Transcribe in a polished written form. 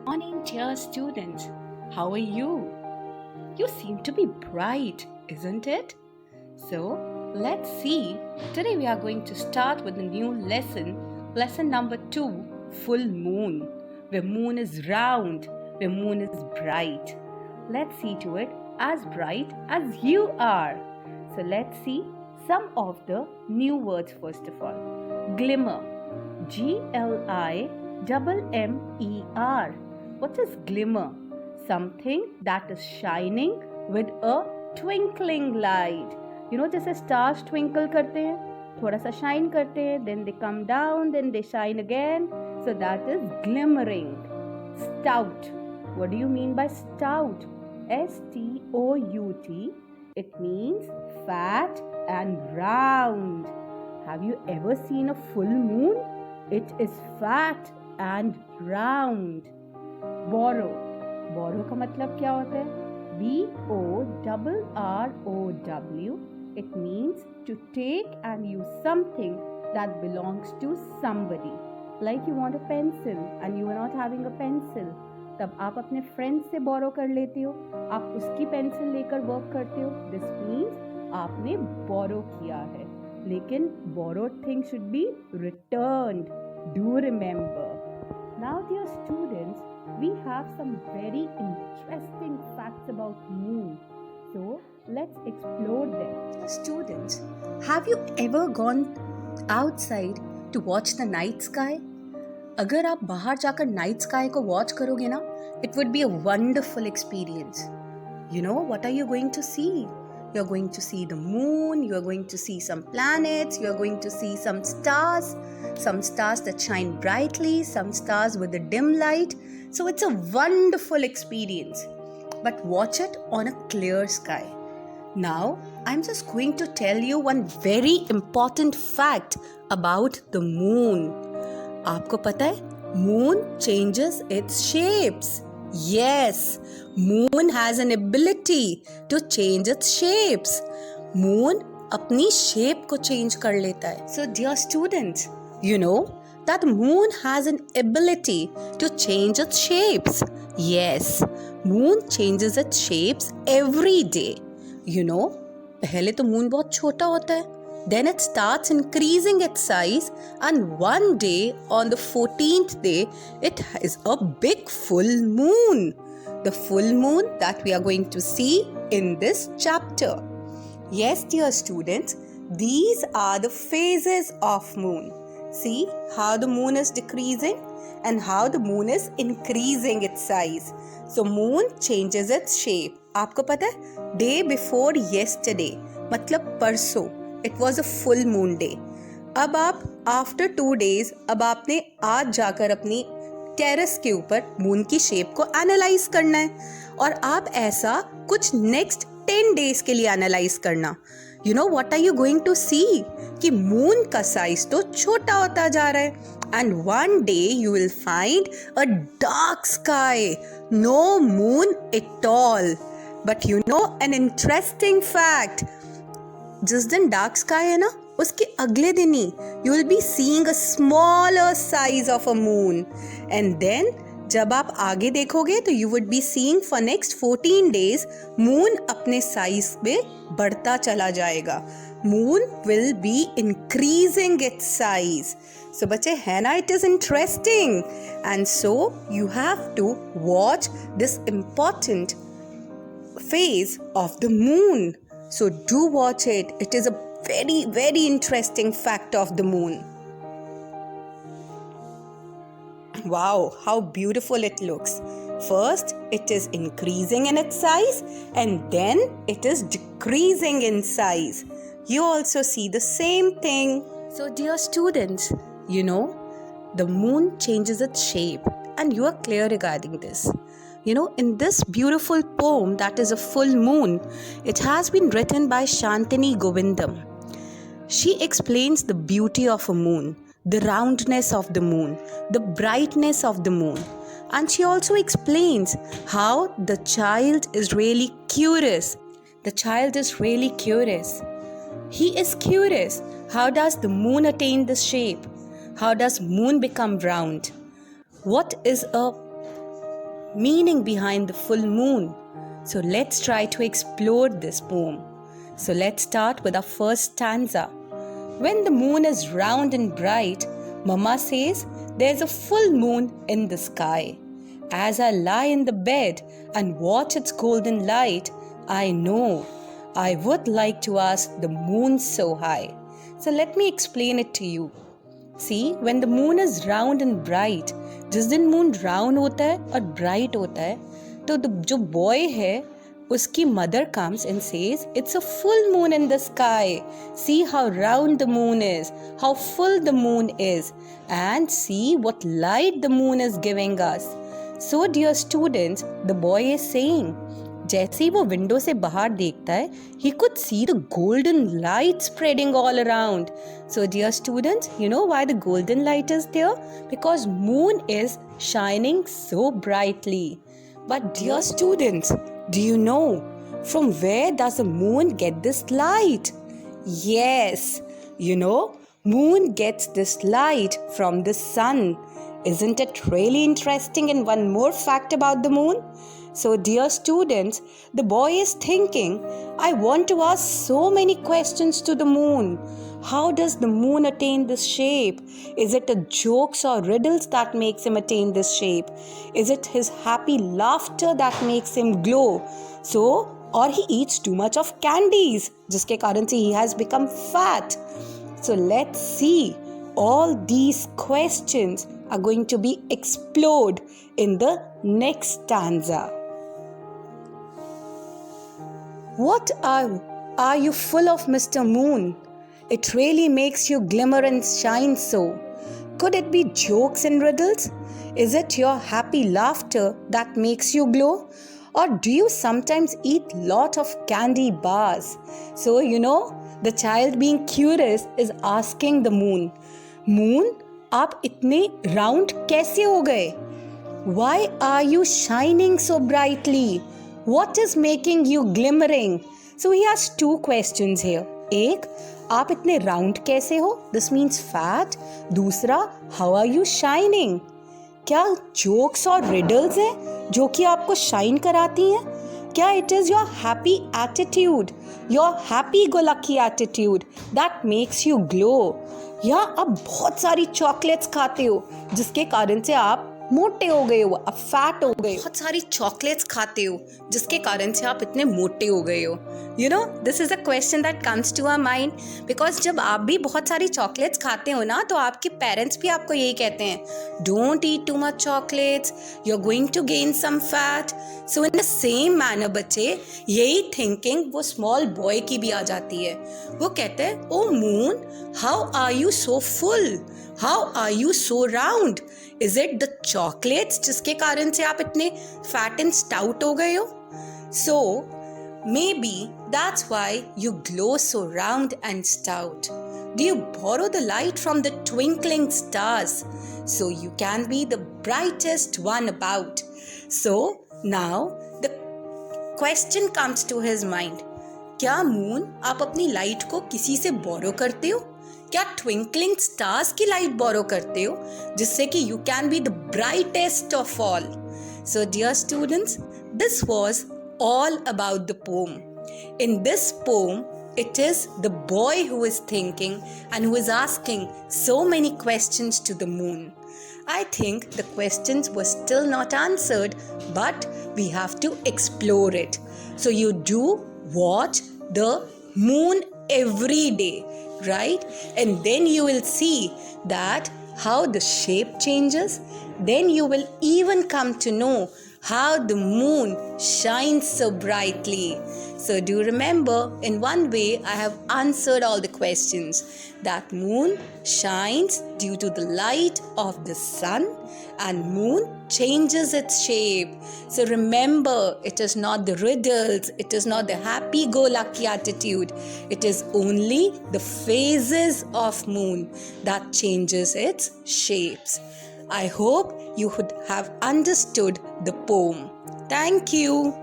Morning, dear students. How are you? You seem to be bright, isn't it? So, let's see. Today we are going to start with a new lesson number 2, full moon, where moon is round, where moon is bright. Let's see to it as bright as you are. So, let's see some of the new words first of all. Glimmer, Glimmer. What is glimmer? Something that is shining with a twinkling light. You know, जैसे stars twinkle करते हैं, थोड़ा सा shine करते हैं, then they come down, then they shine again. So that is glimmering. Stout. What do you mean by stout? S-T-O-U-T. It means fat and round. Have you ever seen a full moon? It is fat and round. Borrow. Borrow का मतलब क्या होता है? B-O-R-R-O-W. It means to take and use something that belongs to somebody. Like you want a pencil and you are not having a pencil. तब आप अपने friend से बोरो कर लेते हो, आप उसकी पेंसिल लेकर वर्क करते हो. दिस मीन्स आपने बोरो किया है. लेकिन borrowed thing should be returned. Do remember. Now, dear students, we have some very interesting facts about moon. So, let's explore them. Students, have you ever gone outside to watch the night sky? अगर आप बाहर जाकर night sky को watch करोगे ना, it would be a wonderful experience. You know, what are you going to see? You're going to see the moon, you're going to see some planets, you're going to see some stars that shine brightly, some stars with a dim light. So it's a wonderful experience. But watch it on a clear sky. Now, I'm just going to tell you one very important fact about the moon. आपको पता है? Moon changes its shapes. Yes, moon has an ability to change its shapes. Moon अपनी shape को change कर लेता है. So dear students, you know that moon has an ability to change its shapes. Yes, moon changes its shapes every day. You know, पहले तो moon बहुत छोटा होता है. Then it starts increasing its size, and one day, on the 14th day, it is a big full moon. The full moon that we are going to see in this chapter. Yes, dear students, these are the phases of moon. See how the moon is decreasing and how the moon is increasing its size. So moon changes its shape. आपको पता है? Day before yesterday, मतलब परसों. It was a full moon day. अब आप after 2 days, अब आपने आज जाकर अपनी टेरेस के ऊपर मून की शेप को एनालाइज करना है, और आप ऐसा कुछ नेक्स्ट 10 days के लिए एनालाइज करना. You know what are you going to see? कि मून का साइज तो छोटा होता जा रहा है, and one day you will find a dark sky, no moon at all. But you know an interesting fact. जिस दिन डार्क स्काई है ना, उसके अगले दिन ही you will be seeing a smaller size of a moon, and then जब आप आगे देखोगे तो you would be seeing for next 14 days moon अपने साइज में बढ़ता चला जाएगा. Moon will be increasing its size. So बच्चे, है ना, it is interesting, and so you have to watch this important phase of the moon. So do watch it. It is a very, very interesting fact of the moon. Wow, how beautiful it looks. First, it is increasing in its size, and then it is decreasing in size. You also see the same thing. So dear students, you know, the moon changes its shape, and you are clear regarding this. You know, in this beautiful poem that is a full moon, it has been written by Santhini Govindan. She explains the beauty of a moon, the roundness of the moon, the brightness of the moon. And she also explains how the child is really curious. The child is really curious. He is curious. How does the moon attain this shape? How does moon become round? What is a meaning behind the full moon. So let's try to explore this poem. So let's start with our first stanza. When the moon is round and bright, Mama says there's a full moon in the sky. As I lie in the bed and watch its golden light, I know I would like to ask the moon so high. So let me explain it to you. See, when the moon is round and bright, जिस दिन moon round होता है और bright होता है, तो जो boy है उसकी mother comes and says, it's a full moon in the sky. See how round the moon is, how full the moon is, and see what light the moon is giving us. So dear students, the boy is saying, जैसे ही वो window से बाहर देखता है, he could see the golden light spreading all around. So dear students, you know why the golden light is there? Because moon is shining so brightly. But dear students, do you know from where does the moon get this light? Yes, you know, moon gets this light from the sun. Isn't it really interesting? And one more fact about the moon. So dear students, the boy is thinking, I want to ask so many questions to the moon. How does the moon attain this shape? Is it a jokes or riddles that makes him attain this shape? Is it his happy laughter that makes him glow? So, or he eats too much of candies, जिसके कारण से he has become fat. So let's see. All these questions are going to be explored in the next stanza. What are you full of, Mr. Moon? It really makes you glimmer and shine so. Could it be jokes and riddles? Is it your happy laughter that makes you glow? Or do you sometimes eat lot of candy bars? So, you know, the child being curious is asking the moon, Moon, आप इतने round कैसे हो गए? Why are you shining so brightly? What is making you glimmering? So he has two questions here. एक, आप इतने round कैसे हो? This means fat. दूसरा, how are you shining? क्या jokes और riddles हैं जो कि आपको shine कराती हैं? क्या it is your happy attitude, your happy-go-lucky attitude that makes you glow? या आप बहुत सारी चॉकलेट्स खाते हो जिसके कारण से आप मोटे हो गए हो, आप फैट हो गए हो. बहुत सारी चॉकलेट्स खाते हो जिसके कारण से आप इतने मोटे हो गए हो. You know, this is a question that comes to our mind because जब आप भी बहुत सारी चॉकलेट्स खाते हो ना, तो आपके पेरेंट्स भी आपको यही कहते हैं, don't eat too much chocolates, you're going to gain some fat. So in the same manner बच्चे, यही thinking वो small boy की भी आ जाती है. वो कहते हैं, oh moon, how are you so full? How are you so round? Is it the chocolates जिसके कारण से आप इतने fat and stout हो गए हो? So maybe that's why you glow so round and stout. Do you borrow the light from the twinkling stars so you can be the brightest one about? So now the question comes to his mind. क्या moon आप अपनी light को किसी से borrow करते हो? क्या twinkling stars की light borrow करते हो जिससे कि you can be the brightest of all? So dear students, this was all about the poem. In this poem, it is the boy who is thinking and who is asking so many questions to the moon. I think the questions were still not answered, but we have to explore it. So you do watch the moon every day, right? And then you will see that how the shape changes. Then you will even come to know how the moon shines so brightly. So do remember, in one way I have answered all the questions. That moon shines due to the light of the sun, and moon changes its shape. So remember, it is not the riddles, it is not the happy-go-lucky attitude. It is only the phases of moon that changes its shapes. I hope you would have understood the poem. Thank you.